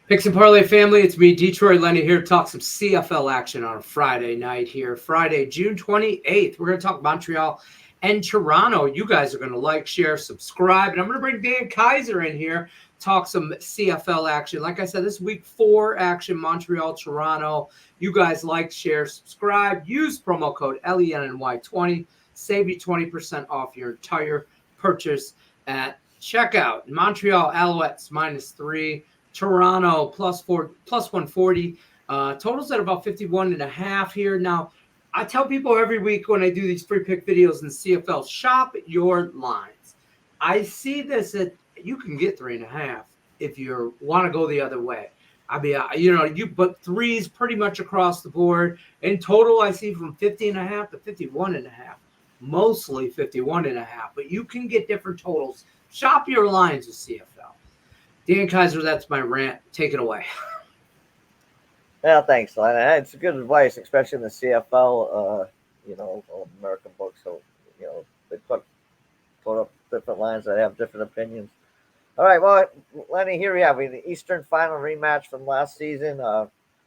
Picks and Parlay family, it's me, Detroit Lenny, here to talk some CFL action on a Friday night here. Friday, June 28th. We're going to talk Montreal and Toronto. You guys are going to like, share, subscribe. And I'm going to bring Dan Kaiser in here, talk some CFL action. Like I said, this is week 4 action, Montreal, Toronto. You guys like, share, subscribe. Use promo code LENNY20. Save you 20% off your entire purchase at checkout. Montreal Alouettes -3. Toronto plus 140. Totals at about 51.5 here. Now, I tell people every week when I do these free pick videos in CFL, shop your lines. I see this at you can get 3.5 if you want to go the other way. I mean, but threes pretty much across the board. In total, I see from 50.5 to 51.5, mostly 51.5. But you can get different totals. Shop your lines with CFL. Dan Kaiser, that's my rant. Take it away. Yeah, thanks, Len. It's good advice, especially in the CFL, American books. So, they put up different lines that have different opinions. All right, well, Lenny, here we have the Eastern Final rematch from last season,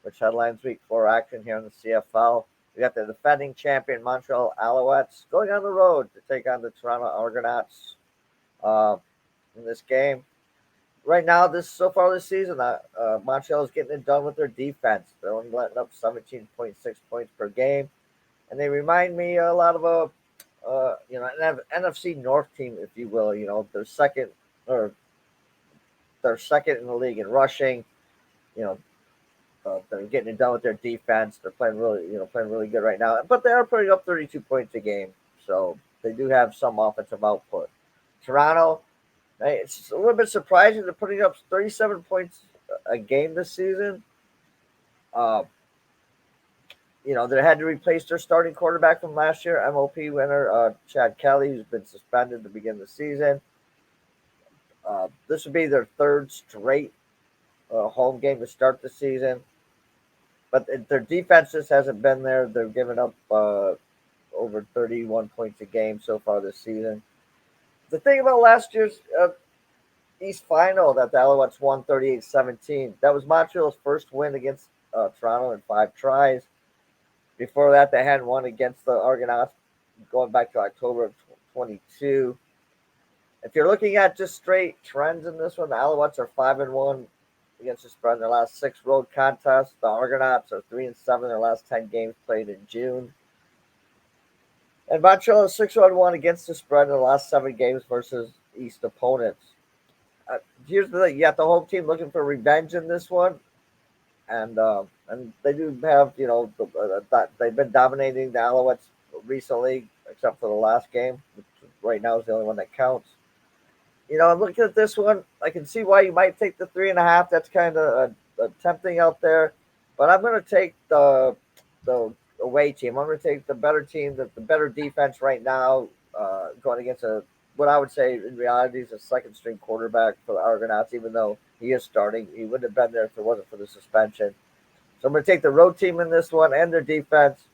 which headlines week 4 action here in the CFL. We got the defending champion Montreal Alouettes going on the road to take on the Toronto Argonauts in this game. Right now, so far this season, Montreal is getting it done with their defense. They're only letting up 17.6 points per game, and they remind me a lot of an NFC North team, if you will. They're second in the league in rushing. They're getting it done with their defense. They're playing really good right now, but they are putting up 32 points a game, so they do have some offensive output. Toronto. It's a little bit surprising they're putting up 37 points a game this season. They had to replace their starting quarterback from last year, MOP winner Chad Kelly, who's been suspended to begin the season. This would be their third straight home game to start the season. But their defense just hasn't been there. They're giving up over 31 points a game so far this season. The thing about last year's East Final that the Alouettes won 38-17, that was Montreal's first win against Toronto in 5 tries. Before that, they hadn't won against the Argonauts going back to October of 22. If you're looking at just straight trends in this one, the Alouettes are 5-1 against the spread in their last 6 road contests. The Argonauts are 3-7 in their last 10 games played in June. And Montreal is 6-1 against the spread in the last 7 games versus East opponents. Here's the thing: you got the home team looking for revenge in this one, and they do have they've been dominating the Alouettes recently, except for the last game, which right now is the only one that counts. Looking at this one, I can see why you might take the 3.5. That's kind of tempting out there, but I'm going to take the away team. I'm going to take the better team, the better defense right now, going against what I would say in reality is a second string quarterback for the Argonauts, even though he is starting. He wouldn't have been there if it wasn't for the suspension. So I'm going to take the road team in this one and their defense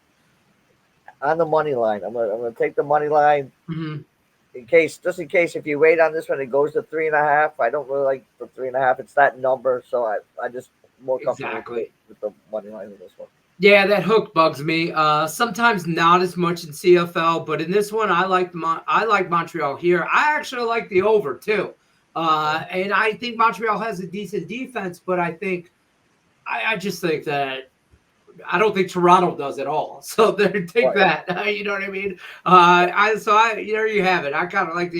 on the money line. I'm going to take the money line in case if you wait on this one, it goes to 3.5. I don't really like the 3.5. It's that number, so I just more comfortable with the money line in this one. Yeah, that hook bugs me. Sometimes not as much in CFL, but in this one, I like Montreal here. I actually like the over too, and I think Montreal has a decent defense. But I just think that I don't think Toronto does at all. So take that. You know what I mean? There you have it. I kind of like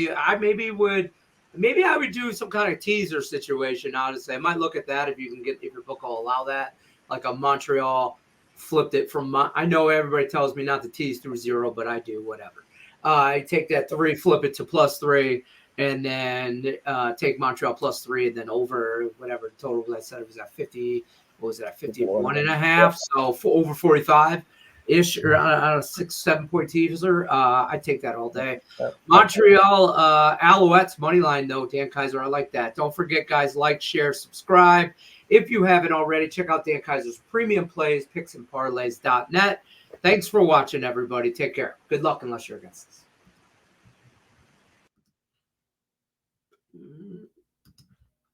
maybe I would do some kind of teaser situation. Honestly, I might look at that if your book will allow that, like a Montreal. Flipped it from I know everybody tells me not to tease through 0, but I do, whatever. I take that 3, flip it to +3, and then take Montreal +3, and then over whatever the total I said it was at 50. What was it at 51.5? So for over 45-ish, or on a 6-7 point teaser, I take that all day. Montreal Alouettes money line though, Dan Kaiser, I like that. Don't forget, guys, like, share, subscribe. If you haven't already, check out Dan Kaiser's premium plays, picksandparlays.net. Thanks for watching, everybody. Take care. Good luck unless you're against us.